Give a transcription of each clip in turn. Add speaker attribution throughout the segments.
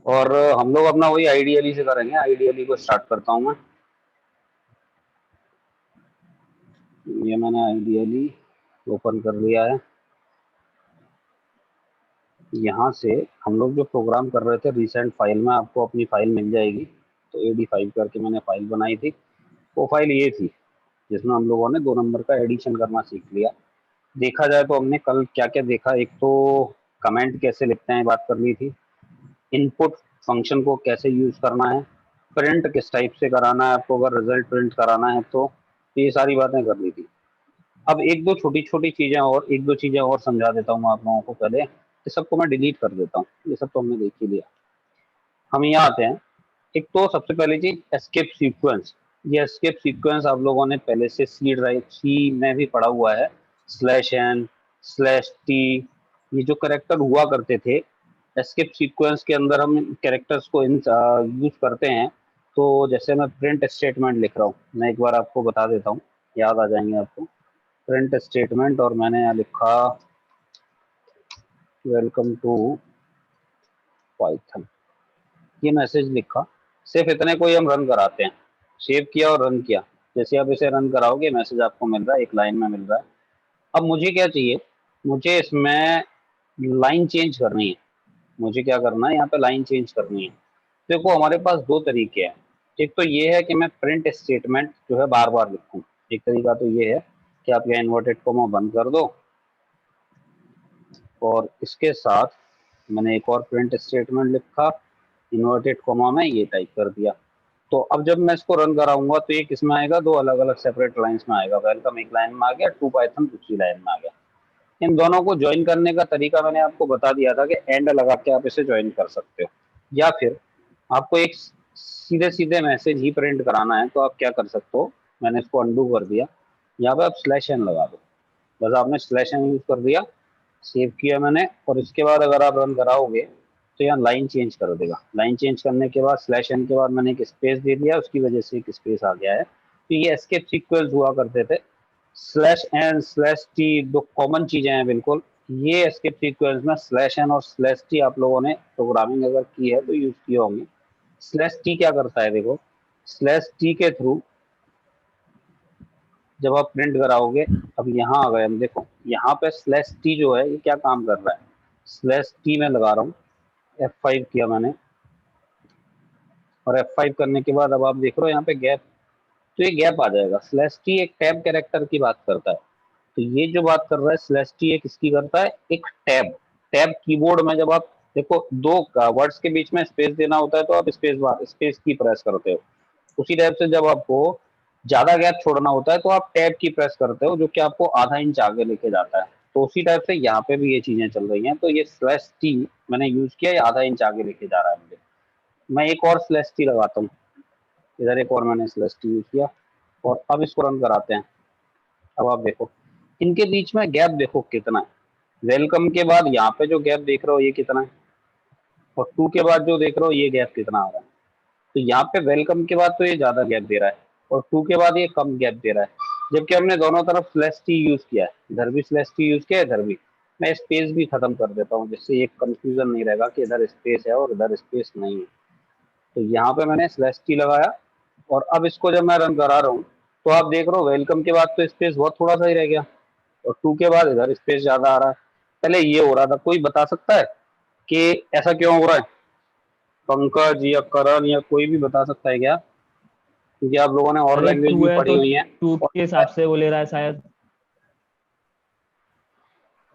Speaker 1: और हम लोग अपना वही आइडियली से करेंगे। आइडियली को स्टार्ट करता हूँ मैं। ये मैंने आइडियली ओपन कर लिया है। यहाँ से हम लोग जो प्रोग्राम कर रहे थे रिसेंट फाइल में, आपको अपनी फाइल मिल जाएगी। तो AD5 करके मैंने फाइल बनाई थी। वो फाइल ये थी जिसमें हम लोगों ने 2 नंबर का एडिशन करना सीख लिया। देखा जाए तो हमने कल क्या क्या देखा, एक तो कमेंट कैसे लिखते हैं बात कर ली थी, इनपुट फंक्शन को कैसे यूज करना है, प्रिंट किस टाइप से कराना है आपको अगर रिजल्ट प्रिंट कराना है तो ये सारी बातें कर ली थी। अब एक दो छोटी छोटी चीजें और एक दो चीजें और समझा देता हूँ आप लोगों को। पहले ये सबको मैं डिलीट कर देता हूँ, ये सब तो हमने देख ही लिया। हम यहाँ आते हैं। एक तो सबसे पहली चीज एस्केप सीक्वेंस। ये एस्केप सीक्वेंस आप लोगों ने पहले से सी में भी पढ़ा हुआ है। /n/t ये जो करेक्टर हुआ करते थे एस्केप सीक्वेंस के अंदर, हम कैरेक्टर्स को यूज करते हैं। तो जैसे मैं प्रिंट स्टेटमेंट लिख रहा हूँ, मैं एक बार आपको बता देता हूँ, याद आ जाएंगे आपको। प्रिंट स्टेटमेंट और मैंने यहाँ लिखा वेलकम टू पाइथन, ये मैसेज लिखा। सिर्फ इतने को ही हम रन कराते हैं। सेव किया और रन किया। जैसे आप इसे रन कराओगे मैसेज आपको मिल रहा है, एक लाइन में मिल रहा है। अब मुझे क्या चाहिए, मुझे इसमें लाइन चेंज करनी है। मुझे क्या करना है, यहाँ पे लाइन चेंज करनी है। देखो हमारे पास दो तरीके हैं। एक तो ये है कि मैं प्रिंट स्टेटमेंट जो है बार बार लिखूं। एक तरीका तो ये है कि आप यहाँ इन्वर्टेड कोमा बंद कर दो और इसके साथ मैंने एक और प्रिंट स्टेटमेंट लिखा, इन्वर्टेड कोमा में ये टाइप कर दिया। तो अब जब मैं इसको रन कराऊंगा तो ये किस में आएगा, दो अलग अलग सेपरेट लाइंस में आएगा। वेलकम एक लाइन में आ गया, टू पाइथन दूसरी लाइन में आ गया। इन दोनों को ज्वाइन करने का तरीका मैंने आपको बता दिया था कि एंड लगा के आप इसे ज्वाइन कर सकते हो, या फिर आपको एक सीधे सीधे मैसेज ही प्रिंट कराना है तो आप क्या कर सकते हो, मैंने इसको अंडू कर दिया। यहाँ पे आप /n लगा दो। बस आपने /n यूज कर दिया, सेव किया मैंने, और इसके बाद अगर आप रन कराओगे तो यहाँ लाइन चेंज कर देगा। लाइन चेंज करने के बाद /n के बाद मैंने एक स्पेस दे दिया, उसकी वजह से एक स्पेस आ गया है। तो ये एस्केप सीक्वेंस हुआ करते थे। /n/t दो कॉमन चीजें हैं बिल्कुल। ये एस्केप सीक्वेंस में /n और /t आप लोगों ने प्रोग्रामिंग अगर की है तो यूज किए होंगे। /t क्या करता है, देखो /t के थ्रू जब आप प्रिंट कराओगे, अब यहाँ आ गए हम, देखो यहाँ पे /t जो है ये क्या काम कर रहा है। /t में लगा रहा हूँ, F5 किया मैंने, और F5 करने के बाद अब आप देख रहे हो यहाँ पे गैप, तो ये गैप आ जाएगा। /t एक टैब कैरेक्टर की बात करता है। तो ये जो बात कर रहा है /t एक किसकी करता है, एक टैब। टैब कीबोर्ड में जब आप देखो दो वर्ड्स के बीच में स्पेस देना होता है तो आप स्पेस की प्रेस करते हो। उसी टाइप से जब आपको ज्यादा गैप छोड़ना होता है तो आप टैब की प्रेस करते हो, जो कि आपको आधा इंच आगे लेके जाता है। तो उसी टाइप से यहाँ पे भी ये चीजें चल रही हैं। तो ये /t मैंने यूज किया, ये आधा इंच आगे लेके जा रहा है मुझे। मैं एक और /t लगाता हूँ, इधर एक और मैंने /t यूज किया, और अब इसको रन कराते हैं। अब आप देखो इनके बीच में गैप देखो कितना है। वेलकम के बाद यहाँ पे जो गैप देख रहे हो ये कितना है, और टू के बाद जो देख रहे हो ये गैप कितना आ रहा है। तो यहाँ पे वेलकम के बाद तो ये ज्यादा गैप दे रहा है, और टू के बाद ये कम गैप दे रहा है। जबकि हमने दोनों तरफ /t यूज किया है, इधर भी /t यूज किया है, इधर भी। मैं स्पेस भी खत्म कर देता हूँ जिससे ये कंफ्यूजन नहीं रहेगा कि इधर स्पेस है और इधर स्पेस नहीं है। तो यहाँ पे मैंने /t लगाया, और अब इसको जब मैं रन करा रहा हूँ तो आप देख रहे हो वेलकम के बाद तो स्पेस बहुत थोड़ा सा ही रह गया, और टू के बाद इधर स्पेस ज्यादा आ रहा है। पहले ये हो रहा था, कोई बता सकता है कि ऐसा क्यों हो रहा है? पंकज या करण या कोई भी बता सकता है क्या? क्योंकि आप लोगों ने और
Speaker 2: अरे
Speaker 1: लैंग्वेज
Speaker 2: टू
Speaker 1: भी
Speaker 2: है
Speaker 1: पढ़ी
Speaker 2: तो
Speaker 1: हुई है।
Speaker 2: टू
Speaker 1: और
Speaker 2: के हिसाब से वो ले रहा है शायद।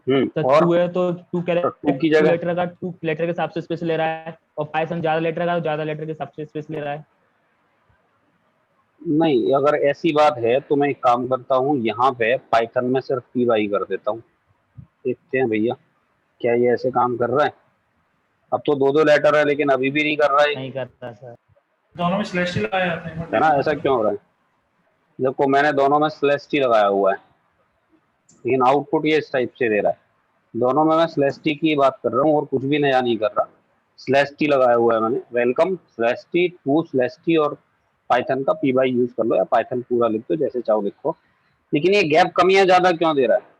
Speaker 2: तो
Speaker 1: और
Speaker 2: टू है तो
Speaker 1: टू की
Speaker 2: टू
Speaker 1: जगह
Speaker 2: लेटर का टू लेटर के हिसाब से स्पेस ले रहा है, और पाइथन ज्यादा लेटर का तो ज्यादा लेटर के हिसाब से स्पेस ले रहा है।
Speaker 1: नहीं, अगर ऐसी बात है तो मैं एक काम करता हूँ, यहाँ पे पाइथन में सिर्फ py कर देता हूँ। देखते हैं भैया क्या ये ऐसे काम कर रहा है। अब तो दो दो लेटर है लेकिन अभी भी नहीं कर रहा है,
Speaker 2: नहीं करता सर।
Speaker 3: दोनों में /t लगाए जाते हैं,
Speaker 1: है ना? ऐसा क्यों हो रहा है? देखो मैंने दोनों में /t लगाया हुआ है लेकिन आउटपुट ये इस टाइप से दे रहा है। दोनों में मैं /t की बात कर रहा हूँ और कुछ भी नया नहीं कर रहा। /t लगाया हुआ है मैंने, वेलकम /t टू /t, और पाइथन का py यूज कर लो या पाइथन पूरा लिख दो, जैसे चाहो लिखो। लेकिन ये गैप कम या ज्यादा क्यों दे रहा है?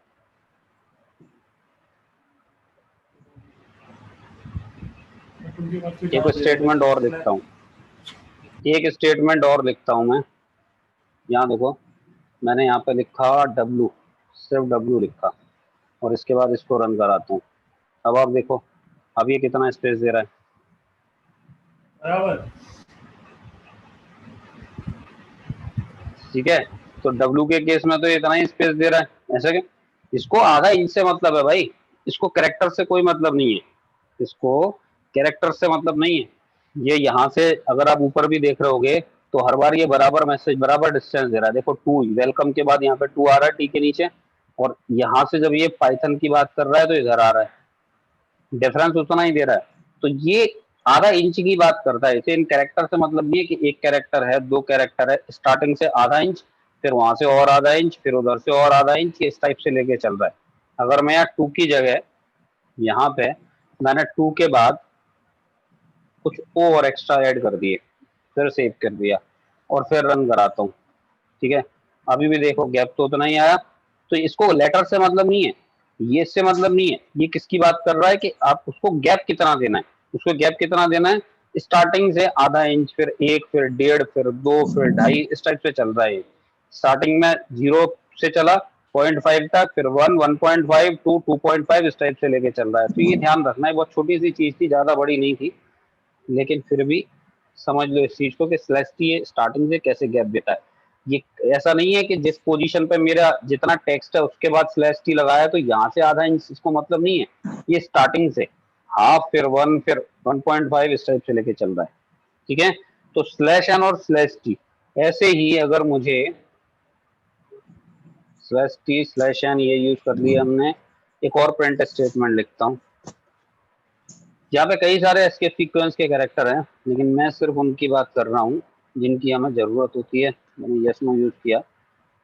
Speaker 3: उनके बाद फिर
Speaker 1: एक स्टेटमेंट और लिखता हूँ, एक स्टेटमेंट और लिखता हूँ मैं। यहाँ देखो मैंने यहाँ पे लिखा W, सिर्फ W लिखा, और इसके बाद इसको रन कराता हूँ। अब आप देखो अब ये कितना स्पेस दे रहा है,
Speaker 3: बराबर।
Speaker 1: ठीक है। तो W के केस में तो इतना ही स्पेस दे रहा है, ऐसा क्या? इसको आधा इंच से मतलब है भाई, इसको कैरेक्टर से कोई मतलब नहीं है, इसको कैरेक्टर से मतलब नहीं है। ये यहाँ से अगर आप ऊपर भी देख रहे होगे तो हर बार ये बराबर मैसेज, बराबर डिस्टेंस दे रहा है। देखो 2 वेलकम के बाद यहाँ पे 2 आ रहा है टी के नीचे, और यहाँ से जब ये पाइथन की बात कर रहा है तो इधर आ रहा है, डिफरेंस उतना ही दे रहा है। तो ये आधा इंच की बात करता है। इसे इन कैरेक्टर से मतलब ये कि एक कैरेक्टर है, 2 कैरेक्टर है, स्टार्टिंग से आधा इंच, फिर वहां से और आधा इंच, फिर उधर से और आधा इंच, इस टाइप से लेके चल रहा है। अगर मैं यहाँ 2 की जगह यहाँ पे मैंने 2 के बाद कुछ और एक्स्ट्रा ऐड कर दिए, फिर सेव कर दिया और फिर रन कराता हूँ, ठीक है। अभी भी देखो गैप तो उतना ही आया। तो इसको लेटर से मतलब नहीं है, ये इससे मतलब नहीं है, ये किसकी बात कर रहा है कि आप उसको गैप कितना देना है, उसको गैप कितना देना है। स्टार्टिंग से आधा इंच, फिर 1, फिर 1.5, फिर 2, फिर 2.5, इस टाइप से चल रहा है। स्टार्टिंग में 0 से चला 0.5 तक, फिर 1, 1.5, 2, 2.5, इस टाइप से लेके चल रहा है। तो ये ध्यान रखना है, बहुत छोटी सी चीज थी, ज्यादा बड़ी नहीं थी, लेकिन फिर भी समझ लो इस चीज को कि स्लैश टी स्टार्टिंग से कैसे गैप देता है। ये ऐसा नहीं है कि जिस पोजीशन पे मेरा जितना टेक्स्ट है उसके बाद स्लैश टी लगाया तो यहाँ से आधा इंच, इसको मतलब नहीं है। ये स्टार्टिंग से हाफ, फिर 1, फिर 1.5, इस टाइप से लेके चल रहा है, ठीक है। तो स्लैश एन और स्लैश टी, ऐसे ही अगर मुझे स्लैश टी स्लैश एन ये यूज कर लिया हमने, एक और प्रिंट स्टेटमेंट लिखता हूँ। यहाँ पे कई सारे एस्केप सीक्वेंस के कैरेक्टर हैं, लेकिन मैं सिर्फ उनकी बात कर रहा हूँ जिनकी हमें जरूरत होती है। मैंने यस नो यूज किया,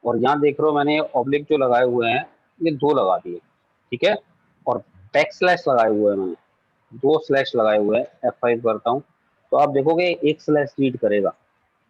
Speaker 1: और यहाँ देख रहे हो मैंने ऑब्लिक जो लगाए हुए हैं ये 2 लगा दिए, ठीक है। और बैक स्लैश लगाए हुए हैं मैंने, 2 स्लैश लगाए हुए हैं। F5 करता हूँ तो आप देखोगे एक स्लैश रीड करेगा,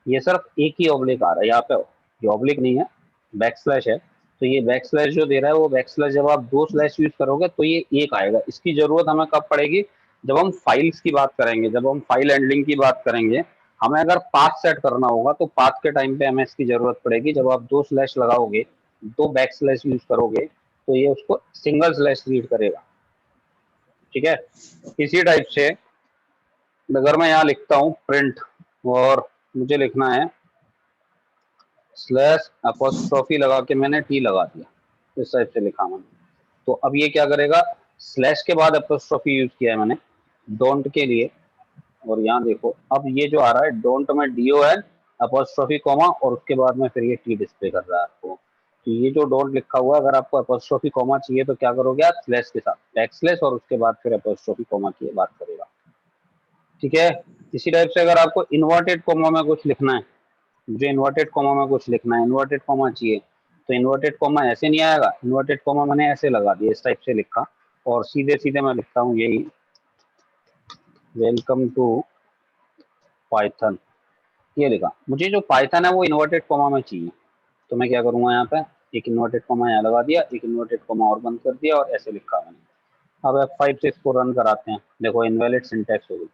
Speaker 1: ये सिर्फ एक ही ऑब्लिक आ रहा है यहाँ पे, ये ऑब्लिक नहीं है, बैक स्लैश है। तो ये बैक स्लैश जो दे रहा है वो बैक स्लैश जब आप 2 स्लैश यूज करोगे तो ये एक आएगा। इसकी जरूरत हमें कब पड़ेगी, जब हम फाइल्स की बात करेंगे, जब हम फाइल हैंडलिंग की बात करेंगे। हमें अगर पाथ सेट करना होगा तो पाथ के टाइम पे हमें इसकी जरूरत पड़ेगी। जब आप 2 स्लैश लगाओगे, 2 बैक स्लैश यूज करोगे तो ये उसको सिंगल स्लैश रीड करेगा, ठीक है। इसी टाइप से अगर मैं यहाँ लिखता हूँ प्रिंट, और मुझे लिखना है स्लैश अपोस्ट्रोफी लगा के मैंने टी लगा दिया, इस टाइप से लिखा मैंने, तो अब ये क्या करेगा, स्लैश के बाद अपोस्ट्रोफी यूज किया है मैंने डोंट के लिए। और यहाँ देखो अब ये जो आ रहा है डोंट में DON अपोस्ट्रोफी कॉमा, और उसके बाद में फिर ये टी डिस्प्ले कर रहा है आपको। तो ये जो डोंट लिखा हुआ है, अगर आपको अपोस्ट्रोफी कॉमा चाहिए तो क्या करोगे आप, स्लैश के साथ बैक स्लैश और उसके बाद फिर अपोस्ट्रोफी कॉमा की बात करेगा, ठीक है। इसी टाइप से अगर आपको इन्वर्टेड कॉमा में कुछ लिखना है, मुझे इन्वर्टेड कॉमा में कुछ लिखना है, इन्वर्टेड कॉमा चाहिए, तो इन्वर्टेड कॉमा ऐसे नहीं आएगा, इन्वर्टेड कॉमा मैंने ऐसे लगा दिया, इस टाइप से लिखा, और सीधे सीधे मैं लिखता हूँ यही वेलकम टू पाइथन, ये लिखा। मुझे जो पाइथन है वो इन्वर्टेड कॉमा में चाहिए, तो मैं क्या करूंगा, यहाँ पे एक इन्वर्टेड कॉमा यहाँ लगा दिया, एक इन्वर्टेड कॉमा और बंद कर दिया, और ऐसे लिखा मैंने। अब F5 से इसको रन कराते हैं, देखो इनवैलिड सिंटैक्स हो गई।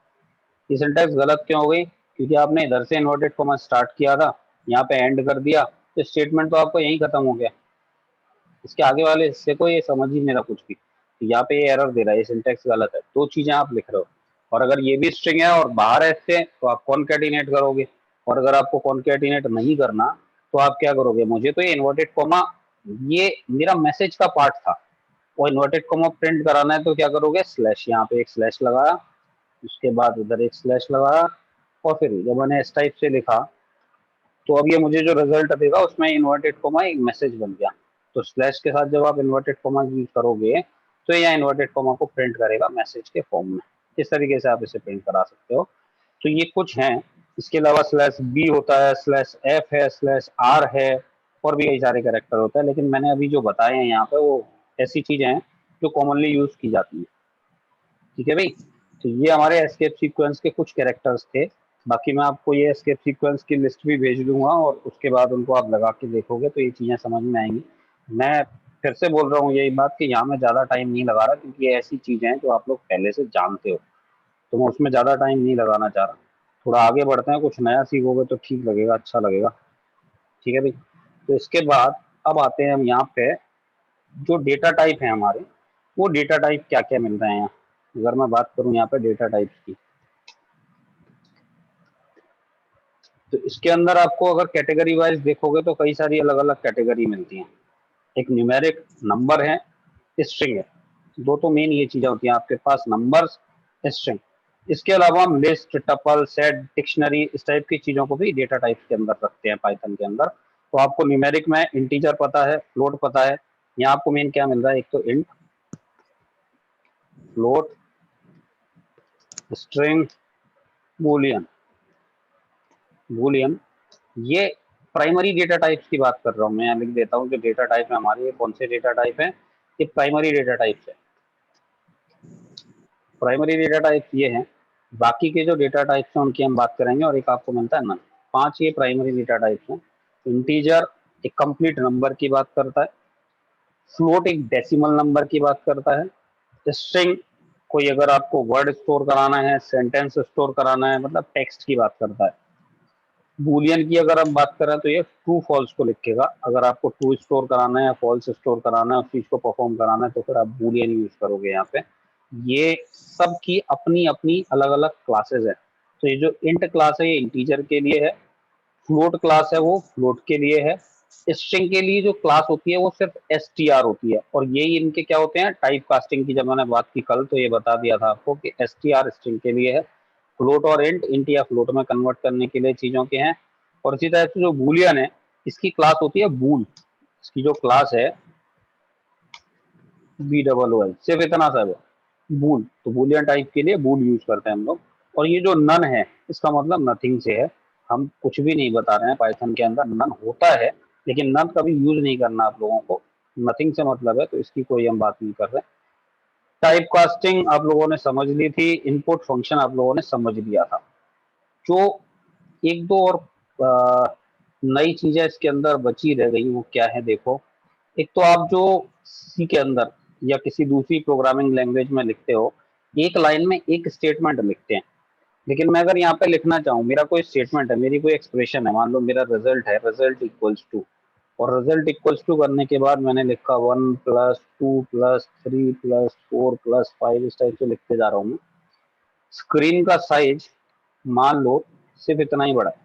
Speaker 1: ये सिंटैक्स गलत क्यों हो गई, क्योंकि आपने इधर से इन्वर्टेड कॉमा स्टार्ट किया था, यहाँ पे एंड कर दिया, तो स्टेटमेंट तो आपको यहीं खत्म हो गया, इसके आगे वाले हिस्से को ये समझ ही नहीं रहा कुछ भी। तो यहाँ पे ये एरर दे रहा है, ये सिंटैक्स गलत है, 2 चीजें आप लिख रहे हो। और अगर ये भी स्ट्रिंग है और बाहर है इससे, तो आप कॉनकैटिनेट करोगे, और अगर आपको कॉनकैटिनेट नहीं करना तो आप क्या करोगे, मुझे तो ये इन्वर्टेड कॉमा ये मेरा मैसेज का पार्ट था, वो इन्वर्टेड कॉमा प्रिंट कराना है, तो क्या करोगे, स्लैश, यहाँ पे एक स्लैश लगाया, उसके बाद उधर एक स्लैश लगाया, और फिर जब मैंने इस टाइप से लिखा तो अब ये मुझे जो रिजल्ट देगा उसमें इन्वर्टेड कोमा एक मैसेज बन गया। तो स्लैश के साथ जब आप इन्वर्टेड कोमा यूज करोगे तो ये इन्वर्टेड कोमा को प्रिंट करेगा मैसेज के फॉर्म में। इस तरीके से आप इसे प्रिंट करा सकते हो। तो ये कुछ हैं, इसके अलावा स्लैश बी होता है, स्लैश एफ है, स्लैश आर है, और भी कई सारे कैरेक्टर होते हैं, लेकिन मैंने अभी जो बताए हैं यहाँ पे वो ऐसी चीजें हैं जो कॉमनली यूज की जाती है, ठीक है भाई। तो ये हमारे एस्केप सीक्वेंस के कुछ कैरेक्टर्स थे। बाकी मैं आपको ये एस्केप सीक्वेंस की लिस्ट भी भेज दूंगा, और उसके बाद उनको आप लगा के देखोगे तो ये चीज़ें समझ में आएंगी। मैं फिर से बोल रहा हूँ यही बात कि यहाँ मैं ज़्यादा टाइम नहीं लगा रहा, क्योंकि ये ऐसी चीज़ें हैं जो आप लोग पहले से जानते हो, तो मैं उसमें ज़्यादा टाइम नहीं लगाना चाह रहा। थोड़ा आगे बढ़ते हैं, कुछ नया सीखोगे तो ठीक लगेगा, अच्छा लगेगा। ठीक है भाई। तो इसके बाद अब आते हैं हम यहाँ पे, जो डेटा टाइप है हमारे, वो डेटा टाइप क्या क्या मिल रहे हैं यहाँ। अगर मैं बात करूँ यहाँ पे डेटा टाइप की, तो इसके अंदर आपको अगर कैटेगरी वाइज देखोगे तो कई सारी अलग अलग कैटेगरी मिलती हैं। एक न्यूमेरिक नंबर है, स्ट्रिंग है, दो तो मेन ये चीजें होती हैं आपके पास, नंबर्स, स्ट्रिंग। इसके अलावा हम लिस्ट, टपल, सेट, डिक्शनरी, इस टाइप की चीजों को भी डेटा टाइप के अंदर रखते हैं पाइथन के अंदर। तो आपको न्यूमेरिक में इंटीजर पता है, फ्लोट पता है। यहाँ आपको मेन क्या मिल रहा है, एक तो int, float, string, Boolean. Boolean ये प्राइमरी डेटा टाइप्स की बात कर रहा हूँ मैं, यहाँ लिख देता हूँ जो डेटा टाइप है हमारे, ये कौन से डेटा टाइप है, ये प्राइमरी डेटा टाइप्स है। प्राइमरी डेटा टाइप ये हैं। बाकी के जो डेटा टाइप्स हैं उनकी हम बात करेंगे, और एक आपको मिलता है नन। 5 ये प्राइमरी डेटा टाइप्स हैं। इंटीजर एक कंप्लीट नंबर की बात करता है, फ्लोट एक डेसिमल नंबर की बात करता है, स्ट्रिंग कोई अगर आपको वर्ड स्टोर कराना है, सेंटेंस स्टोर कराना है, मतलब टेक्स्ट की बात करता है। बूलियन की अगर हम बात करें तो ये ट्रू फॉल्स को लिखेगा। अगर आपको ट्रू स्टोर कराना है या फॉल्स स्टोर कराना है, उस चीज को परफॉर्म कराना है, तो फिर आप बूलियन यूज करोगे यहाँ पे। ये सब की अपनी अपनी अलग अलग क्लासेस है। तो ये जो इंट क्लास है ये इंटीजर के लिए है, फ्लोट क्लास है वो फ्लोट के लिए है, स्ट्रिंग के लिए जो क्लास होती है वो सिर्फ str होती है। और यही इनके क्या होते हैं, टाइप कास्टिंग की जब मैंने बात की कल तो ये बता दिया था आपको कि str स्ट्रिंग के लिए है, फ्लोट और इंट या फ्लोट में कन्वर्ट करने के लिए चीजों के हैं। और इसी तरह से जो बूलियन है, इसकी क्लास होती है बूल। इसकी जो क्लास है BOOL, सिर्फ इतना सा है बूल। तो बूलियन टाइप के लिए बूल यूज करते हैं हम लोग। और ये जो नन है, इसका मतलब नथिंग से है। हम कुछ भी नहीं बता रहे हैं, पाइथन के अंदर नन होता है, लेकिन नन कभी यूज नहीं करना आप लोगों को। नथिंग से मतलब है, तो इसकी कोई हम बात नहीं कर रहे। टाइप कास्टिंग आप लोगों ने समझ ली थी, इनपुट फंक्शन आप लोगों ने समझ लिया था। जो एक दो और नई चीजें इसके अंदर बची रह गई, वो क्या है देखो। एक तो आप जो सी के अंदर या किसी दूसरी प्रोग्रामिंग लैंग्वेज में लिखते हो, एक लाइन में एक स्टेटमेंट लिखते हैं। लेकिन मैं अगर यहाँ पे लिखना चाहूँ, मेरा कोई स्टेटमेंट है, मेरी कोई एक्सप्रेशन है, मान लो मेरा रिजल्ट है, रिजल्ट इक्वल्स टू, और रिजल्ट इक्वल्स टू करने के बाद मैंने लिखा 1+2+3+4+5, इस टाइप से लिखते जा रहा हूँ मैं। स्क्रीन का साइज मान लो सिर्फ इतना ही बड़ा है,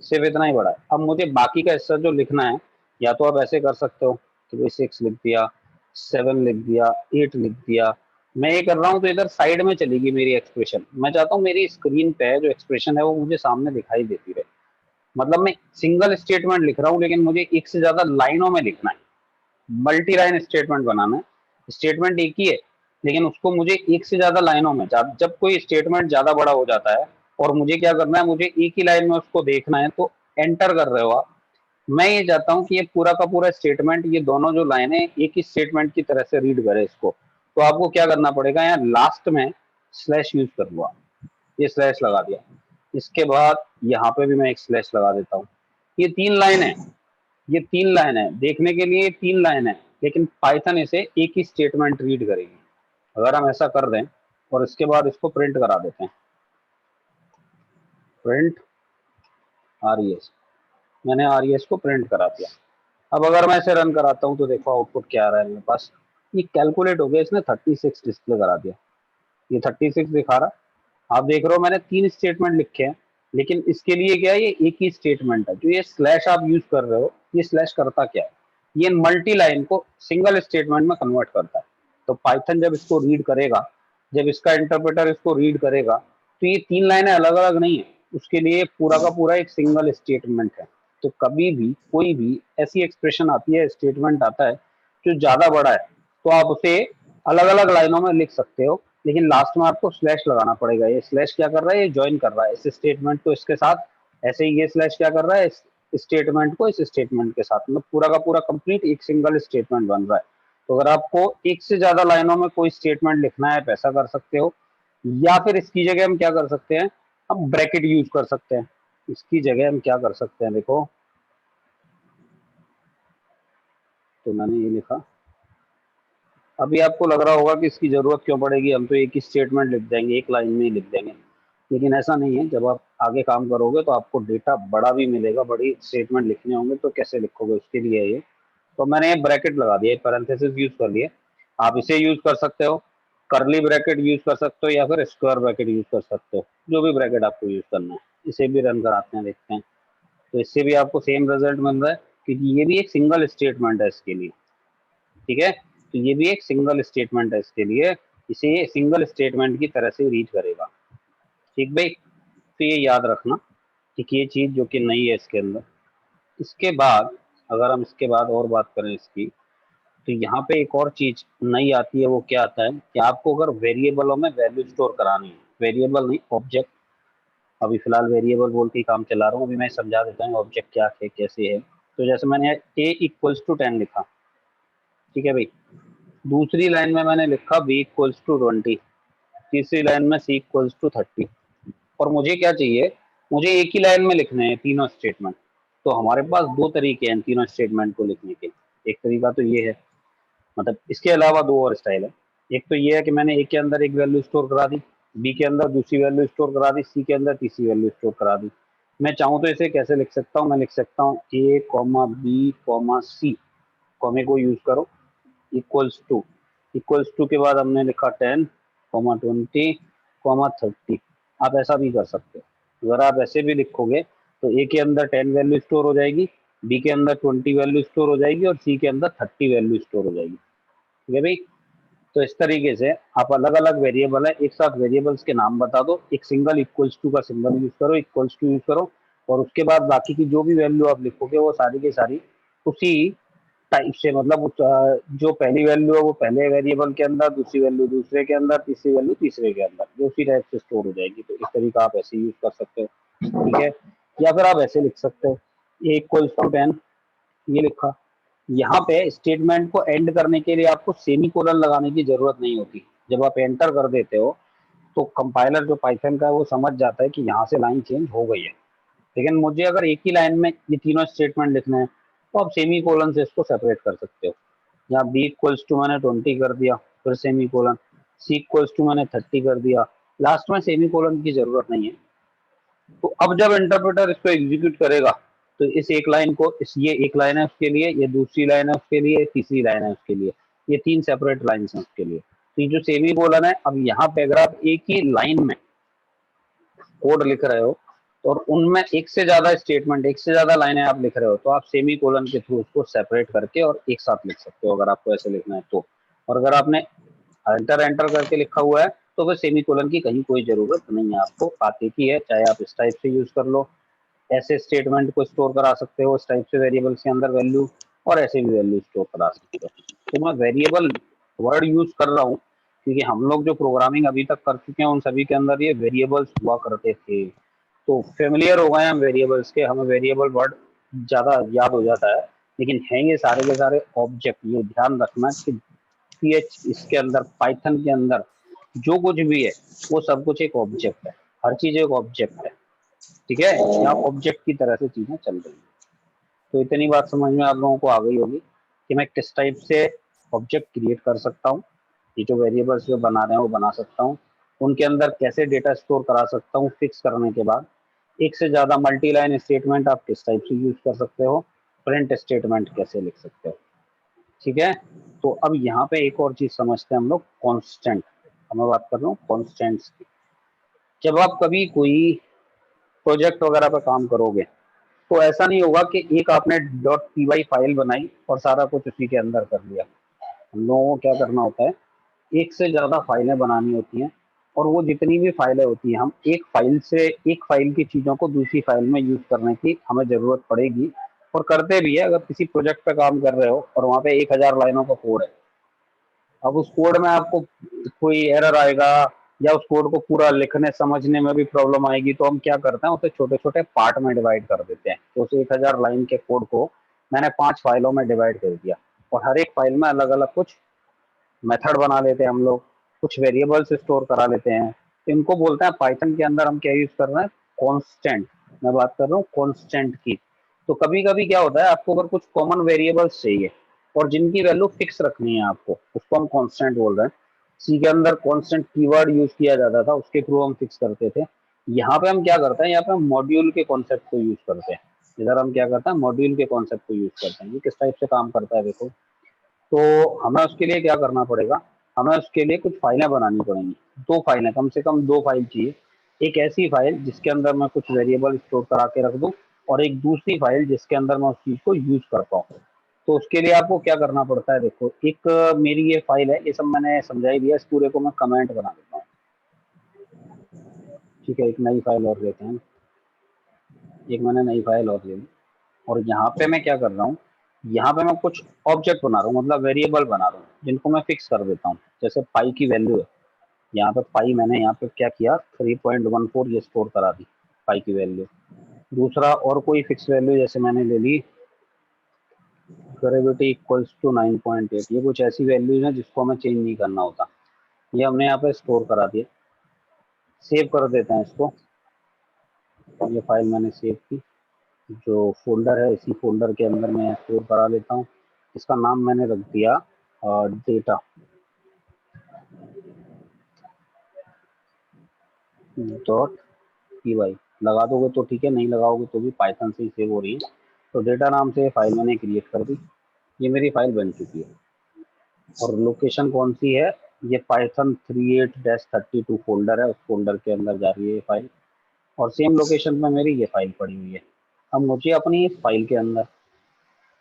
Speaker 1: सिर्फ इतना ही बड़ा है। अब मुझे बाकी का हिस्सा जो लिखना है, या तो आप ऐसे कर सकते हो कि भाई 6 लिख दिया, 7 लिख दिया, 8 लिख दिया। मैं ये कर रहा हूँ तो इधर साइड में चलेगी मेरी एक्सप्रेशन। मैं चाहता हूँ मेरी स्क्रीन पे जो एक्सप्रेशन है वो मुझे सामने दिखाई देती रहे। मतलब मैं सिंगल स्टेटमेंट लिख रहा हूँ, लेकिन मुझे एक से ज्यादा लाइनों में लिखना है, मल्टी लाइन स्टेटमेंट बनाना है। स्टेटमेंट एक ही है, लेकिन उसको मुझे एक से ज्यादा लाइनों में, जब कोई स्टेटमेंट ज्यादा बड़ा हो जाता है और मुझे क्या करना है, मुझे एक ही लाइन में उसको देखना है, तो एंटर कर रहे हो आप। मैं ये चाहता हूँ कि ये पूरा का पूरा स्टेटमेंट, ये दोनों जो लाइन है एक ही स्टेटमेंट की तरह से रीड करे इसको। तो आपको क्या करना पड़ेगा, यहाँ लास्ट में स्लैश यूज कर लूंगा, ये स्लैश लगा दिया। इसके बाद यहाँ पे भी मैं एक स्लैश लगा देता हूँ। ये 3 लाइन है, ये 3 लाइन है, देखने के लिए 3 लाइन है, लेकिन पाइथन इसे एक ही स्टेटमेंट रीड करेगी। अगर हम ऐसा कर दें और इसके बाद इसको प्रिंट करा देते हैं, प्रिंट RES, मैंने RES को प्रिंट करा दिया। अब अगर मैं इसे रन कराता हूँ तो देखो आउटपुट क्या आ रहा है मेरे पास। ये कैलकुलेट हो गया, इसने 36 डिस्प्ले करा दिया, ये 36 दिखा रहा। आप देख रहे हो मैंने 3 स्टेटमेंट लिखे हैं, लेकिन इसके लिए क्या है, ये एक ही स्टेटमेंट है। जो ये स्लैश आप यूज कर रहे हो, ये स्लैश करता क्या है, ये मल्टी लाइन को सिंगल स्टेटमेंट में कन्वर्ट करता है। तो पाइथन जब इसको रीड करेगा, जब इसका इंटरप्रेटर इसको रीड करेगा, तो ये 3 लाइनें अलग अलग नहीं है, उसके लिए पूरा का पूरा एक सिंगल स्टेटमेंट है। तो कभी भी कोई भी ऐसी एक्सप्रेशन आती है, स्टेटमेंट आता है जो ज्यादा बड़ा है, तो आप उसे अलग अलग लाइनों में लिख सकते हो, लेकिन लास्ट में आपको स्लैश लगाना पड़ेगा। ये स्लैश क्या कर रहा है, ये ज्वाइन कर रहा है इस स्टेटमेंट को इसके साथ। ऐसे ही ये स्लैश क्या कर रहा है, इस स्टेटमेंट को इस स्टेटमेंट के साथ, मतलब पूरा का पूरा कंप्लीट एक सिंगल स्टेटमेंट बन रहा है। तो अगर आपको एक से ज्यादा लाइनों में कोई स्टेटमेंट लिखना है तो ऐसा कर सकते हो, या फिर इसकी जगह हम क्या कर सकते हैं, हम ब्रैकेट यूज कर सकते हैं। इसकी जगह हम क्या कर सकते हैं, देखो, तो मैंने ये लिखा अभी आपको लग रहा होगा कि इसकी जरूरत क्यों पड़ेगी, हम तो एक ही स्टेटमेंट लिख देंगे, एक लाइन में ही लिख देंगे, लेकिन ऐसा नहीं है। जब आप आगे काम करोगे तो आपको डेटा बड़ा भी मिलेगा, बड़ी स्टेटमेंट लिखने होंगे, तो कैसे लिखोगे उसके लिए है ये। तो मैंने ये ब्रैकेट लगा दिया, पैरेंथेसिस यूज कर लिए। आप इसे यूज कर सकते हो, करली ब्रैकेट यूज कर सकते हो, या फिर स्क्वायर ब्रैकेट यूज कर सकते हो, जो भी ब्रैकेट आपको यूज करना है। इसे भी रन कराते हैं, देखते हैं। तो इससे भी आपको सेम रिजल्ट मिल रहा है, क्योंकि ये भी एक सिंगल स्टेटमेंट है इसके लिए। ठीक है, तो ये भी एक सिंगल स्टेटमेंट है इसके लिए, इसे सिंगल स्टेटमेंट की तरह से रीड करेगा। ठीक भाई, तो ये याद रखना, ठीक, ये चीज जो कि नई है इसके अंदर। इसके बाद अगर हम इसके बाद और बात करें इसकी, तो यहाँ पे एक और चीज नई आती है। वो क्या आता है कि आपको अगर वेरिएबलों में वैल्यू स्टोर करानी है, वेरिएबल नहीं ऑब्जेक्ट, अभी फिलहाल वेरिएबल बोल के ही काम चला रहा हूँ, अभी मैं समझा देता हूँ ऑब्जेक्ट क्या है कैसे है। तो जैसे मैंने a इक्वल्स टू 10 लिखा, ठीक है भाई, दूसरी लाइन में मैंने लिखा b इक्वल्स टू 20, तीसरी लाइन में c इक्वल्स टू 30। और मुझे क्या चाहिए, मुझे एक ही लाइन में लिखने हैं तीनों स्टेटमेंट। तो हमारे पास दो तरीके हैं तीनों स्टेटमेंट को लिखने के। एक तरीका तो ये है, मतलब इसके अलावा दो और स्टाइल है। एक तो ये है कि मैंने ए के अंदर एक वैल्यू स्टोर करा दी, बी के अंदर दूसरी वैल्यू स्टोर करा दी, सी के अंदर तीसरी वैल्यू स्टोर करा दी। मैं चाहूँ तो इसे कैसे लिख सकता हूँ, मैं लिख सकता हूँ ए कॉमा बी कॉमा सी, कॉमे को यूज करो, इक्वल्स टू, इक्वल्स टू के बाद हमने लिखा 10 कॉमा 20 कॉमा 30। आप ऐसा भी कर सकते हो। अगर आप ऐसे भी लिखोगे तो ए के अंदर 10 वैल्यू स्टोर हो जाएगी, बी के अंदर 20 वैल्यू स्टोर हो जाएगी, और सी के अंदर 30 वैल्यू स्टोर हो जाएगी। ठीक है भाई, तो इस तरीके से आप अलग अलग वेरिएबल है, एक साथ वेरिएबल्स के नाम बता दो, एक सिंगल इक्वल्स टू का सिंबल यूज करो, इक्वल्स टू यूज करो, और उसके बाद बाकी की जो भी वैल्यू आप लिखोगे वो सारी की सारी उसी टाइप से, मतलब जो पहली वैल्यू है वो पहले वेरिएबल के अंदर, दूसरी वैल्यू दूसरे के अंदर, तीसरी वैल्यू तीसरे के अंदर, जो उसी टाइप से स्टोर हो जाएगी। तो इस तरीका आप ऐसे यूज कर सकते हो। ठीक है, या फिर आप ऐसे लिख सकते हो, ए इक्वल्स टू 10, ये लिखा। यहाँ पे स्टेटमेंट को एंड करने के लिए आपको सेमी कोलन लगाने की जरूरत नहीं होती। जब आप एंटर कर देते हो तो कंपाइलर जो पाइथन का है वो समझ जाता है कि यहाँ से लाइन चेंज हो गई है। लेकिन मुझे अगर एक ही लाइन में ये तीनों स्टेटमेंट लिखने हैं तो आप सेमी कोलन से इसको सेपरेट कर सकते हो। यहाँ बी इक्वल्स टू मैंने 20 कर दिया, फिर semicolon, C equals to मैंने 30 कर दिया, लास्ट में सेमी कोलन की जरूरत नहीं है। तो अब जब इंटरप्रेटर इसको एग्जीक्यूट करेगा तो इस एक लाइन को, इस ये एक लाइन है उसके लिए, ये दूसरी लाइन है उसके लिए, तीसरी लाइन है उसके लिए, ये तीन सेपरेट लाइंस हैं उसके लिए। तो ये जो सेमी कोलन है, अब यहाँ पे अगर आप एक ही लाइन में कोड लिख रहे हो और उनमें एक से ज्यादा स्टेटमेंट, एक से ज्यादा लाइनें आप लिख रहे हो, तो आप सेमी कोलन के थ्रू उसको सेपरेट करके और एक साथ लिख सकते हो, अगर आपको ऐसे लिखना है तो। और अगर आपने एंटर एंटर करके लिखा हुआ है तो फिर सेमी कोलन की कहीं कोई जरूरत नहीं है, आपको आते की है, चाहे आप इस टाइप से यूज कर लो, ऐसे स्टेटमेंट को स्टोर करा सकते हो इस टाइप से वेरिएबल्स के अंदर वैल्यू, और ऐसे भी वैल्यू स्टोर करा सकते हो। तो मैं वेरिएबल वर्ड यूज कर रहा हूँ क्योंकि हम लोग जो प्रोग्रामिंग अभी तक कर चुके हैं उन सभी के अंदर ये वेरिएबल्स हुआ करते थे, तो फेमिलियर हो गए हम वेरिएबल्स के, हमें वेरिएबल वर्ड ज्यादा याद हो जाता है। लेकिन हैं ये सारे के सारे ऑब्जेक्ट, ये ध्यान रखना कि पीएच इसके अंदर, पाइथन के अंदर जो कुछ भी है वो सब कुछ एक ऑब्जेक्ट है, हर चीज एक ऑब्जेक्ट है। ठीक है, यहाँ ऑब्जेक्ट की तरह से चीजें चल रही हैं। तो इतनी बात समझ में आप लोगों को आ गई होगी कि मैं किस टाइप से ऑब्जेक्ट क्रिएट कर सकता हूँ, ये जो वेरिएबल्स जो बना रहे हैं वो बना सकता हूँ, उनके अंदर कैसे डेटा स्टोर करा सकता हूँ फिक्स करने के बाद, एक से ज्यादा मल्टी लाइन स्टेटमेंट आप किस टाइप से यूज कर सकते हो, प्रिंट स्टेटमेंट कैसे लिख सकते हो। ठीक है, तो अब यहाँ पे एक और चीज समझते हैं हम लोग, कॉन्स्टेंट। अब मैं बात कर रहा हूँ कॉन्स्टेंट्स की। जब आप कभी कोई प्रोजेक्ट वगैरह पर काम करोगे तो ऐसा नहीं होगा कि एक आपने .py फाइल बनाई और सारा कुछ उसी के अंदर कर लिया। हम लोगों को क्या करना होता है, एक से ज्यादा फाइलें बनानी होती हैं, और वो जितनी भी फाइलें होती हैं हम एक फाइल से, एक फाइल की चीजों को दूसरी फाइल में यूज करने की हमें जरूरत पड़ेगी, और करते भी है। अगर किसी प्रोजेक्ट पे काम कर रहे हो और वहाँ पे 1000 लाइनों का कोड है, अब उस कोड में आपको कोई एरर आएगा या उस कोड को पूरा लिखने समझने में भी प्रॉब्लम आएगी, तो हम क्या करते हैं, उसे छोटे छोटे पार्ट में डिवाइड कर देते हैं। तो उस 1000 लाइन के कोड को मैंने 5 फाइलों में डिवाइड कर दिया, और हर एक फाइल में अलग अलग कुछ मेथड बना लेते हैं हम लोग, कुछ वेरिएबल्स स्टोर करा लेते हैं। इनको बोलते हैं पाइथन के अंदर हम क्या यूज कर रहे हैं, कॉन्स्टेंट। मैं बात कर रहा हूँ कॉन्स्टेंट की। तो कभी कभी क्या होता है, आपको अगर कुछ कॉमन वेरिएबल्स चाहिए, और जिनकी वैल्यू फिक्स रखनी है आपको, उसको हम कांस्टेंट बोल रहे हैं। सी के अंदर कांस्टेंट कीवर्ड यूज किया जाता था, उसके थ्रू हम फिक्स करते थे। यहाँ पे हम क्या करते हैं, यहाँ पे हम मॉड्यूल के कॉन्सेप्ट को यूज करते हैं। इधर हम क्या करते हैं, मॉड्यूल के कॉन्सेप्ट को यूज करते हैं। ये किस टाइप से काम करता है देखो। तो हमें उसके लिए क्या करना पड़ेगा, हमें उसके लिए कुछ फाइलें बनानी पड़ेंगी। दो फाइलें, कम से कम दो फाइल चाहिए। एक ऐसी फाइल जिसके अंदर मैं कुछ वेरिएबल स्टोर करा के रख दूं, और एक दूसरी फाइल जिसके अंदर मैं उस चीज को यूज कर पाऊँ। तो उसके लिए आपको क्या करना पड़ता है, देखो एक मेरी ये फाइल है, ये सब मैंने समझा ही दिया। इस पूरे को मैं कमेंट बना देता हूँ। ठीक है, एक नई फाइल और लेते हैं। एक मैंने नई फाइल और ले ली, और यहाँ पे मैं क्या कर रहा हूँ, यहाँ पे मैं कुछ ऑब्जेक्ट बना रहा हूँ, मतलब वेरिएबल बना रहा हूँ, जिनको मैं फिक्स कर देता हूँ। जैसे पाई की वैल्यू है, यहाँ पे पाई मैंने यहाँ पे क्या किया, 3.14 ये स्टोर करा दी पाई की वैल्यू। दूसरा और कोई फिक्स वैल्यू जैसे मैंने ले ली ग्रेविटी इक्वल्स टू 9.8, ये कुछ ऐसी वैल्यूज है जिसको हमें चेंज नहीं करना होता। ये हमने यहाँ पे स्टोर करा दिया। सेव कर देते हैं इसको। ये फाइल मैंने सेव की, जो फोल्डर है इसी फोल्डर के अंदर मैं स्टोर करा लेता हूँ। इसका नाम मैंने रख दिया डेटा डॉट पी वाई। लगा दोगे तो ठीक है, नहीं लगाओगे तो भी पाइथन से ही सेव हो रही है। तो डेटा नाम से फाइल मैंने क्रिएट कर दी। ये मेरी फाइल बन चुकी है। और लोकेशन कौन सी है, ये पाइथन 38-32 फोल्डर है, उस फोल्डर के अंदर जा रही है ये फाइल। और सेम लोकेशन पे मेरी ये फाइल पड़ी हुई है। अब मुझे अपनी इस फाइल के अंदर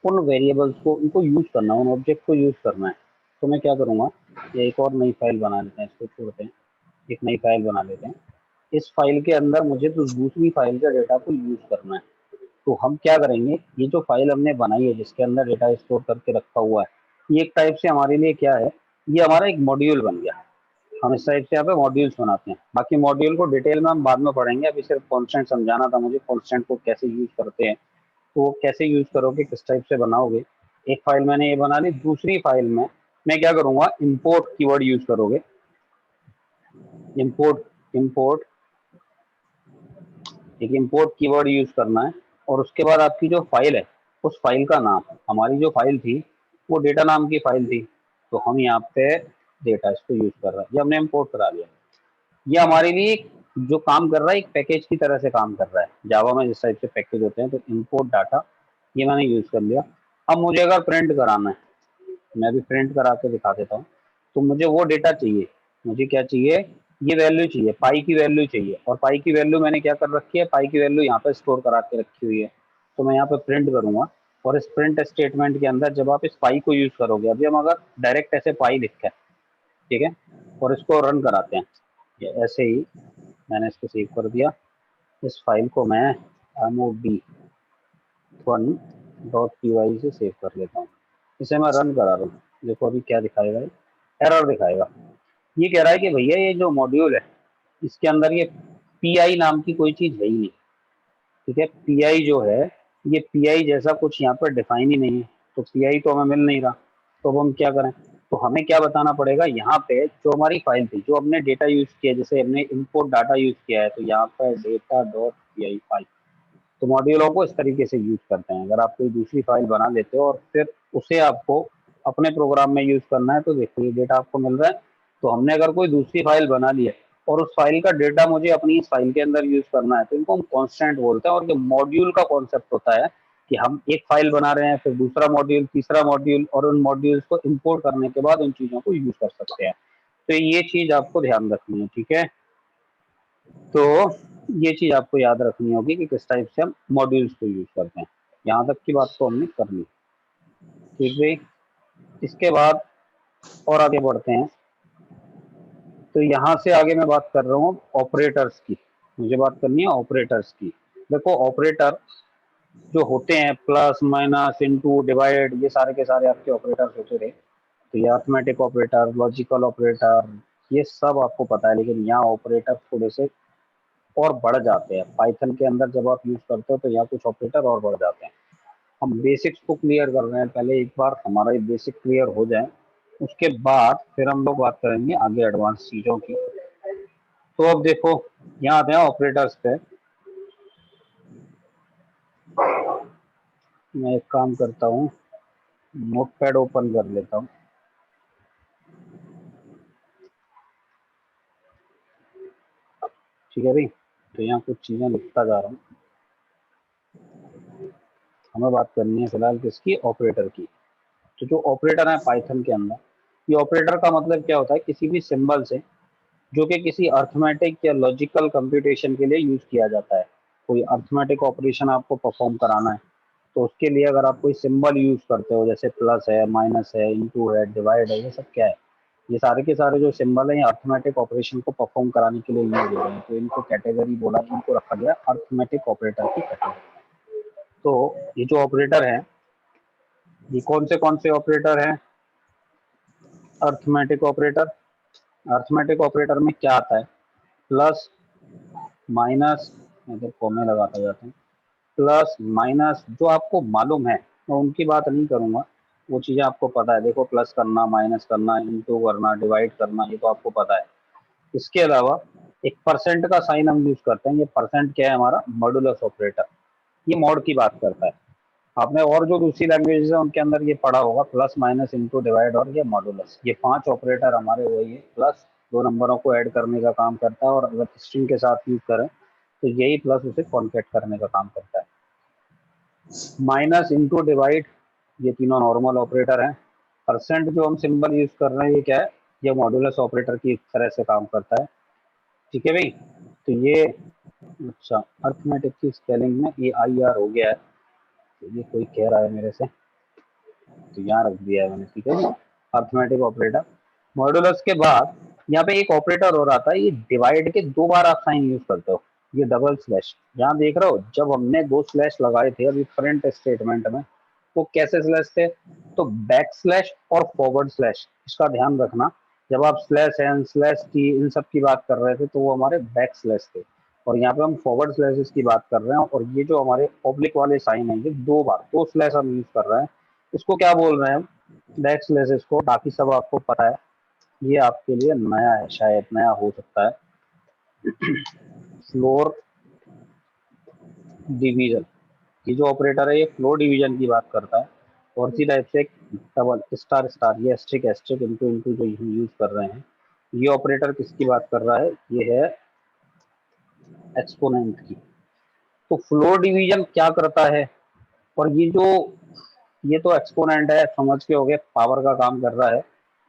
Speaker 1: उन वेरिएबल्स को, उनको यूज करना है, उन ऑब्जेक्ट को यूज करना है। तो मैं क्या करूँगा, ये एक और नई फाइल बना लेते हैं, इसको छोड़ते हैं, एक नई फाइल बना लेते हैं। इस फाइल के अंदर मुझे तो दूसरी फाइल का डेटा को यूज करना है। तो हम क्या करेंगे, ये जो फाइल हमने बनाई है जिसके अंदर डेटा स्टोर करके रखा हुआ है, ये एक टाइप से हमारे लिए क्या है, ये हमारा एक मॉड्यूल बन गया। हम इस टाइप से यहाँ पे मॉड्यूल्स बनाते हैं। बाकी मॉड्यूल को डिटेल में हम बाद में पढ़ेंगे, अभी सिर्फ कॉन्स्टेंट समझाना था मुझे, कॉन्स्टेंट को कैसे यूज करते हैं। तो वो कैसे यूज करोगे, किस टाइप से बनाओगे। एक फाइल मैंने ये बना ली, दूसरी फाइल में मैं क्या करूंगा, इंपोर्ट कीवर्ड यूज करोगे। इंपोर्ट इंपोर्ट एक इंपोर्ट कीवर्ड यूज करना है। और उसके बाद आपकी जो फाइल है, उस फाइल का नाम, हमारी जो फाइल थी वो डेटा नाम की फाइल थी, तो हम यहाँ पे डेटा इसको यूज कर रहे हैं, ये हमने इंपोर्ट करा लिया। ये हमारे लिए जो काम कर रहा है एक पैकेज की तरह से काम कर रहा है। जावा में जिस टाइप से पैकेज होते हैं, तो इंपोर्ट डाटा ये मैंने यूज कर लिया। अब मुझे अगर प्रिंट कराना है, मैं भी प्रिंट करा के दिखा देता हूँ। तो मुझे वो डेटा चाहिए, मुझे क्या चाहिए, ये वैल्यू चाहिए, पाई की वैल्यू चाहिए। और पाई की वैल्यू मैंने क्या कर रखी है, पाई की वैल्यू यहाँ पे स्टोर करा के रखी हुई है। तो मैं यहाँ पे प्रिंट करूंगा, और इस प्रिंट स्टेटमेंट के अंदर जब आप इस पाई को यूज करोगे, अभी हम अगर डायरेक्ट ऐसे पाई लिखते हैं, ठीक है, और इसको रन कराते हैं, ये ऐसे ही मैंने इसको सेव कर दिया। इस फाइल को मैं mod1.py से सेव कर लेता हूँ। इसे मैं रन करा रहा हूँ, देखो अभी क्या दिखाएगा, एरर दिखाएगा। ये कह रहा है कि भैया ये जो मॉड्यूल है इसके अंदर ये पी नाम की कोई चीज है ही नहीं। ठीक है, पी जो है, ये पी जैसा कुछ यहाँ पर डिफाइन ही नहीं है। तो पी तो हमें मिल नहीं रहा, तो अब हम क्या करें। तो हमें क्या बताना पड़ेगा, यहाँ पे जो हमारी फाइल थी, जो हमने डेटा यूज किया, जैसे हमने इम्पोर्ट डाटा यूज किया है, तो यहाँ पर डेटा डॉट पी फाइल। तो मॉड्यूलों को इस तरीके से यूज करते हैं। अगर आप कोई दूसरी फाइल बना लेते हो और फिर उसे आपको अपने प्रोग्राम में यूज करना है, तो देखो ये डेटा आपको मिल रहा है। तो हमने अगर कोई दूसरी फाइल बना ली है और उस फाइल का डेटा मुझे अपनी इस फाइल के अंदर यूज करना है, तो इनको हम कॉन्स्टेंट बोलते हैं। और जो मॉड्यूल का कॉन्सेप्ट होता है कि हम एक फाइल बना रहे हैं, फिर दूसरा मॉड्यूल, तीसरा मॉड्यूल, और उन मॉड्यूल्स को इंपोर्ट करने के बाद उन चीजों को यूज कर सकते हैं। तो ये चीज आपको ध्यान रखनी है, ठीक है। तो ये चीज आपको याद रखनी होगी कि किस टाइप से हम मॉड्यूल्स को यूज करते हैं। यहाँ तक की बात तो हमने कर ली, ठीक भाई। इसके बाद और आगे बढ़ते हैं। तो यहाँ से आगे मैं बात कर रहा हूँ ऑपरेटर्स की। मुझे बात करनी है ऑपरेटर्स की। देखो ऑपरेटर जो होते हैं, प्लस माइनस इनटू डिवाइड, ये सारे के सारे आपके ऑपरेटर्स होते थे। तो ये अर्थमेटिक ऑपरेटर, लॉजिकल ऑपरेटर, ये सब आपको पता है। लेकिन यहाँ ऑपरेटर थोड़े से और बढ़ जाते हैं पाइथन के अंदर। जब आप यूज करते हो तो यहाँ कुछ ऑपरेटर और बढ़ जाते हैं। हम बेसिक्स को क्लियर कर रहे हैं, पहले एक बार हमारा ये बेसिक क्लियर हो जाए, उसके बाद फिर हम लोग बात करेंगे आगे एडवांस चीज़ों की। तो अब देखो यहाँ आते हैं ऑपरेटर्स पे। मैं एक काम करता हूँ, नोटपैड ओपन कर लेता हूँ। ठीक है भाई, तो यहाँ कुछ चीजें लिखता जा रहा हूँ। हमें बात करनी है फिलहाल किसकी, ऑपरेटर की। तो जो ऑपरेटर है पाइथन के अंदर, ये ऑपरेटर का मतलब क्या होता है, किसी भी सिंबल से जो कि किसी अर्थमेटिक या लॉजिकल कंप्यूटेशन के लिए यूज किया जाता है। कोई अर्थमेटिक ऑपरेशन आपको परफॉर्म कराना है तो उसके लिए अगर आप कोई सिंबल यूज करते हो, जैसे प्लस है, माइनस है, इनटू है, डिवाइड है, ये सब क्या है, ये सारे के सारे जो सिंबल है ये अर्थमेटिक ऑपरेशन को परफॉर्म कराने के लिए यूज हो रहे हैं। तो इनको कैटेगरी बोला, इनको रखा गया अर्थमेटिक ऑपरेटर की कैटेगरी। तो ये जो ऑपरेटर है, ये कौन से ऑपरेटर हैं, अर्थमेटिक ऑपरेटर। अर्थमेटिक ऑपरेटर में क्या आता है, प्लस माइनस, इधर कॉमे लगाता जाता हूँ, प्लस माइनस जो आपको मालूम है, मैं उनकी बात नहीं करूंगा, वो चीज़ें आपको पता है। देखो प्लस करना, माइनस करना, इंटू करना, डिवाइड करना, ये तो आपको पता है। इसके अलावा एक परसेंट का साइन हम यूज करते हैं। ये परसेंट क्या है, हमारा मॉडुलस ऑपरेटर, ये मॉड की बात करता है। आपने और जो दूसरी लैंग्वेजेस है उनके अंदर ये पढ़ा होगा, प्लस माइनस इंटू डिवाइड और ये मॉडुलस, ये 5 ऑपरेटर हमारे वही है। प्लस दो नंबरों को ऐड करने का काम करता है, और अगर स्ट्रिंग के साथ यूज करें तो यही प्लस उसे कॉन्केट करने का काम करता है। माइनस इंटू डिवाइड, ये तीनों नॉर्मल ऑपरेटर हैं। परसेंट जो हम सिंबल यूज कर रहे हैं ये क्या है, ये मॉडुलस ऑपरेटर की तरह से काम करता है। ठीक है भाई, तो ये, अच्छा, अर्थमेटिक की स्पेलिंग में ये आई आर हो गया है, तो ये कोई कह रहा है मेरे से, तो यहाँ रख दिया है मैंने। ठीक है जी, अर्थमेटिक ऑपरेटर। मॉडुलस के बाद यहाँ पे एक ऑपरेटर और आता है, ये डिवाइड के 2 बार आप साइन यूज करते हो, ये डबल स्लैश। यहाँ देख रहे हो, जब हमने 2 स्लैश लगाए थे अभी फ्रंट स्टेटमेंट में, वो कैसे स्लैश थे, तो बैक स्लैश और फॉरवर्ड स्लैश। इसका ध्यान रखना, जब आप स्लैश एन, स्लैश टी, इन सब की बात कर रहे थे तो वो हमारे बैक स्लैश थे, और यहाँ पे हम फॉरवर्ड स्लैशेस की बात कर रहे हैं। और ये जो हमारे ऑब्लिक वाले साइन है, ये 2 बार 2 स्लैश हम यूज कर रहे हैं, इसको क्या बोल रहे हैं हम, बैक स्लैशेस को। बाकी सब आपको पता है, ये आपके लिए नया है, शायद नया हो सकता है। फ्लोर डिवीजन, ये जो ऑपरेटर है ये फ्लोर डिवीजन की बात करता है। और इसी टाइप से एक डबल स्टार स्टार, ये एस्ट्रिक एस्ट्रिक, इंटू इंटू जो यूज कर रहे हैं, ये ऑपरेटर किसकी बात कर रहा है, ये है एक्सपोनेंट की। तो फ्लोर डिवीजन क्या करता है, और ये तो एक्सपोनेंट है, समझ के हो गए, पावर का काम कर रहा है।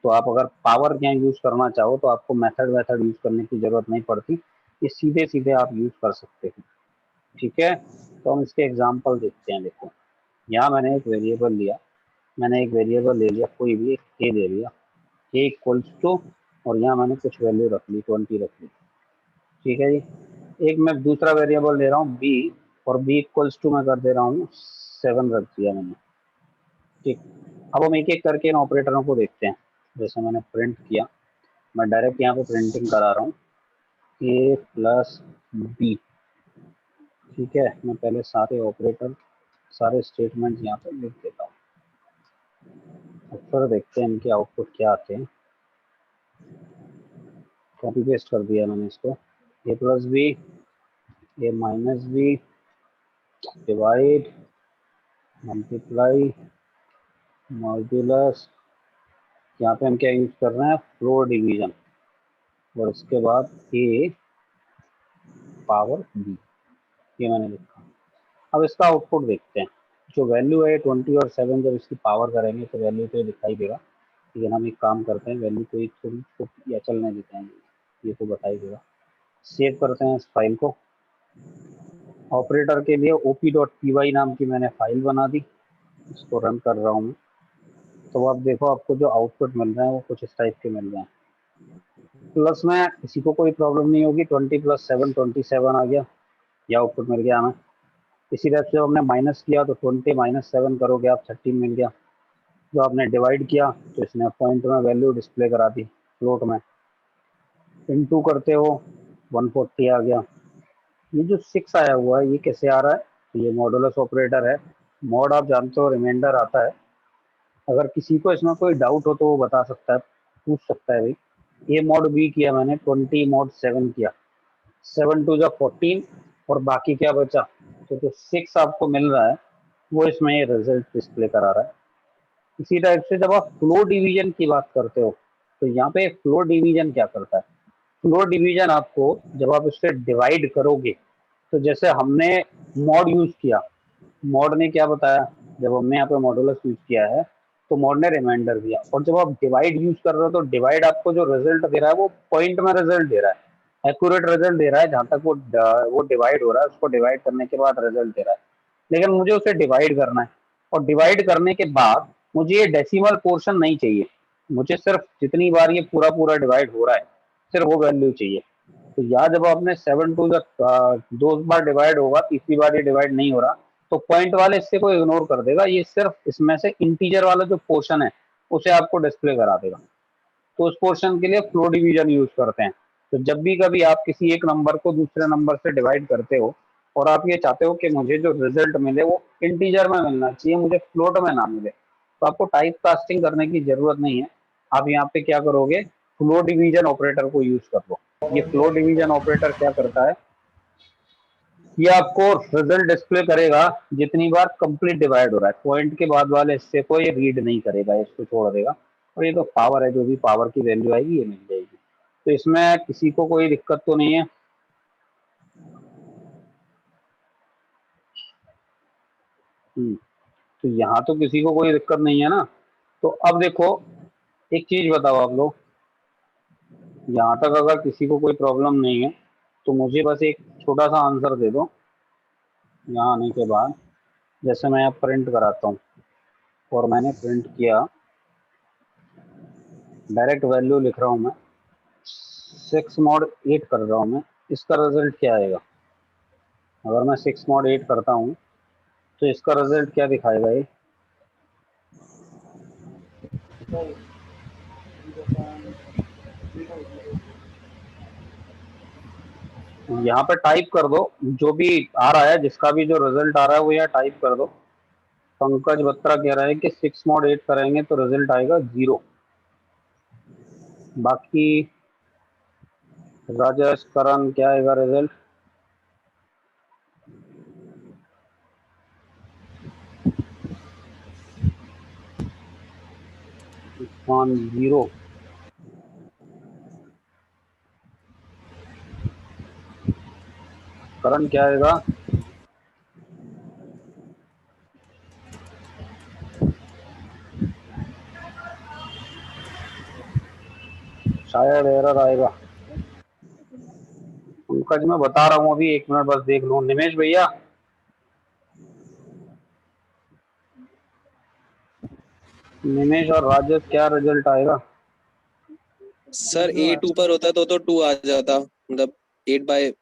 Speaker 1: तो आप अगर पावर क्या यूज करना चाहो तो आपको मेथड वेथड यूज करने की जरूरत नहीं पड़ती, ये सीधे सीधे आप यूज कर सकते हो। ठीक है, तो हम इसके एग्जांपल देखते हैं। देखो, यहाँ मैंने एक वेरिएबल लिया, मैंने एक वेरिएबल ले लिया, कोई भी एक ए ले लिया, ए इक्वल्स टू, और यहाँ मैंने कुछ वैल्यू रख ली, 20 रख ली। ठीक है जी, एक मैं दूसरा वेरिएबल ले रहा हूँ बी, और बी इक्वल्स टू मैं कर दे रहा हूँ 7 रख दिया मैंने। ठीक, अब हम एक एक करके इन ऑपरेटरों को देखते हैं। जैसे मैंने प्रिंट किया, मैं डायरेक्ट यहाँ पे प्रिंटिंग करा रहा हूँ, ए प्लस बी। ठीक है, मैं पहले सारे ऑपरेटर, सारे स्टेटमेंट यहाँ पे लिख देता हूँ, फिर देखते हैं इनके आउटपुट क्या आते हैं। कॉपी पेस्ट कर दिया मैंने इसको, A plus B, A minus B, divide, multiply, modulus. यहाँ पे हम क्या यूज कर रहे हैं, फ्लोर डिवीजन, और इसके बाद ए पावर बी, ये मैंने लिखा। अब इसका आउटपुट देखते हैं। जो वैल्यू है 20 और 7, जब इसकी पावर करेंगे तो वैल्यू तो दिखाई देगा। लेकिन हम एक काम करते हैं, वैल्यू को एक थोड़ी छोटी या चलने देते हैं, ये तो बताई देगा। सेव करते हैं इस फाइल को। ऑपरेटर के लिए op.py नाम की मैंने फाइल बना दी, इसको रन कर रहा हूँ मैं। तो आप देखो, आपको जो आउटपुट मिल रहे हैं वो कुछ इस टाइप के मिल रहे हैं। प्लस में किसी को कोई प्रॉब्लम नहीं होगी, 20 + 7 27 आ गया, यह आउटपुट मिल गया हमें। इसी तरह से हमने माइनस किया तो 20 - 7 करोगे आप, 13 मिल गया। जो आपने डिवाइड किया तो इसने पॉइंट में वैल्यू डिस्प्ले करा दी फ्लोट में। इनटू करते हो 140 आ गया। ये जो 6 आया हुआ है ये कैसे आ रहा है, तो ये मॉडुलस ऑपरेटर है। मॉड आप जानते हो, रिमाइंडर आता है। अगर किसी को इसमें कोई डाउट हो तो वो बता सकता है, पूछ सकता है भाई। ए मॉड बी किया मैंने, 20 मॉड 7 किया, 7 2 = 14, और बाकी क्या बचा, तो जो 6 आपको मिल रहा है वो इसमें ये रिजल्ट डिस्प्ले करा रहा है। इसी टाइप से जब आप फ्लो डिवीजन की बात करते हो तो यहाँ पे फ्लो डिवीजन क्या करता है? फ्लो डिवीजन आपको जब आप इससे डिवाइड करोगे, तो जैसे हमने मॉड यूज किया, मॉड ने क्या बताया, जब हमने यहाँ पे मॉडुलस यूज किया है तो मॉड ने रिमाइंडर दिया, और जब आप डिवाइड यूज कर रहे हो तो डिवाइड आपको जो रिजल्ट दे रहा है वो पॉइंट में रिजल्ट दे रहा है, एक्यूरेट रिजल्ट दे रहा है, जहां तक वो डिवाइड हो रहा है उसको डिवाइड करने के बाद रिजल्ट दे रहा है। लेकिन मुझे उसे डिवाइड करना है, और डिवाइड करने के बाद मुझे ये डेसिमल पोर्शन नहीं चाहिए, मुझे सिर्फ जितनी बार ये पूरा पूरा डिवाइड हो रहा है सिर्फ वो वैल्यू चाहिए। तो यहाँ जब आपने 7 जब 2 बार डिवाइड होगा, तीसरी बार ये डिवाइड नहीं हो रहा, तो पॉइंट वाले हिस्से को इग्नोर कर देगा, ये सिर्फ इसमें से इंटीजर वाला जो पोर्शन है उसे आपको डिस्प्ले करा देगा। तो उस पोर्शन के लिए फ्लो डिवीजन यूज करते हैं। तो जब भी कभी आप किसी एक नंबर को दूसरे नंबर से डिवाइड करते हो और आप ये चाहते हो कि मुझे जो रिजल्ट मिले वो इंटीजर में मिलना चाहिए, मुझे फ्लोट में ना मिले, तो आपको टाइप कास्टिंग करने की जरूरत नहीं है। आप यहाँ पे क्या करोगे, फ्लो डिवीजन ऑपरेटर को यूज कर लो। ये फ्लो डिवीजन ऑपरेटर क्या करता है, ये आपको रिजल्ट डिस्प्ले करेगा जितनी बार कंप्लीट डिवाइड हो रहा है, पॉइंट के बाद वाले हिस्से को ये रीड नहीं करेगा, इसको छोड़ देगा। और ये तो पावर है, जो भी पावर की वैल्यू आएगी ये मिल जाएगी। तो इसमें किसी को कोई दिक्कत तो नहीं है? तो यहाँ तो किसी को कोई दिक्कत नहीं है ना। तो अब देखो, एक चीज बताओ आप लोग, यहाँ तक अगर किसी को कोई प्रॉब्लम नहीं है तो मुझे बस एक छोटा सा आंसर दे दो। यहाँ आने के बाद जैसे मैं यहाँ प्रिंट कराता हूँ और मैंने प्रिंट किया, डायरेक्ट वैल्यू लिख रहा हूँ मैं, 6 mod 8 कर रहा हूँ मैं, इसका रिजल्ट क्या आएगा? अगर मैं 6 mod 8 करता हूँ तो इसका रिजल्ट क्या दिखाएगा ये? यहाँ पे टाइप कर दो जो भी आ रहा है, जिसका भी जो रिजल्ट आ रहा है वो यहाँ टाइप कर दो। पंकज बत्रा कह रहा है कि 6 mod 8 करेंगे तो रिजल्ट आएगा 0। बाकी राजेश करण क्या आएगा रिजल्ट? 0। करण क्या आएगा? शायद एरर आएगा। पंकज मैं बता रहा हूँ अभी, 1 मिनट बस देख लो। निमेश भैया, निमेश और राजेश क्या रिजल्ट आएगा?
Speaker 4: सर 8 ऊपर होता तो 2 आ जाता, मतलब 8 बाय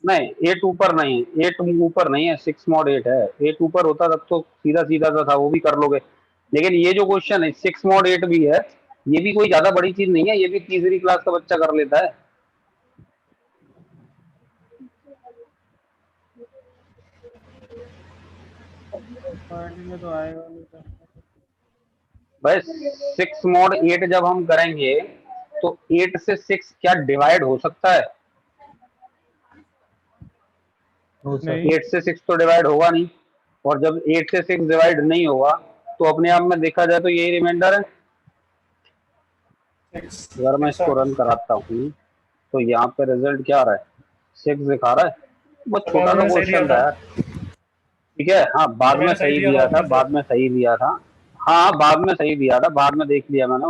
Speaker 1: नहीं, 8 ऊपर नहीं, 8 ऊपर नहीं है, 6 mod 8 है। 8 ऊपर होता तब तो सीधा सीधा सा था, वो भी कर लोगे। लेकिन ये जो क्वेश्चन है 6 mod 8 भी है, ये भी कोई ज्यादा बड़ी चीज नहीं है, ये भी तीसरी क्लास का बच्चा कर लेता है।
Speaker 3: तो आएगा नहीं।
Speaker 1: भाई 6 mod 8 जब हम करेंगे तो 8 से 6 क्या डिवाइड हो सकता है? 8 से 6 तो डिवाइड होगा नहीं, और जब 8 से 6 डिवाइड नहीं होगा तो अपने आप में देखा जाए तो यही रिमाइंडर है। अगर मैं इसको रन कराता हूँ तो यहाँ पे रिजल्ट क्या आ रहा है? 6 दिखा रहा है। बहुत छोटा सा क्वेश्चन था यार। ठीक है, हाँ बाद में सही दिया था, बाद में सही दिया था। हाँ बाद में सही दिया था, बाद में देख लिया मैंने।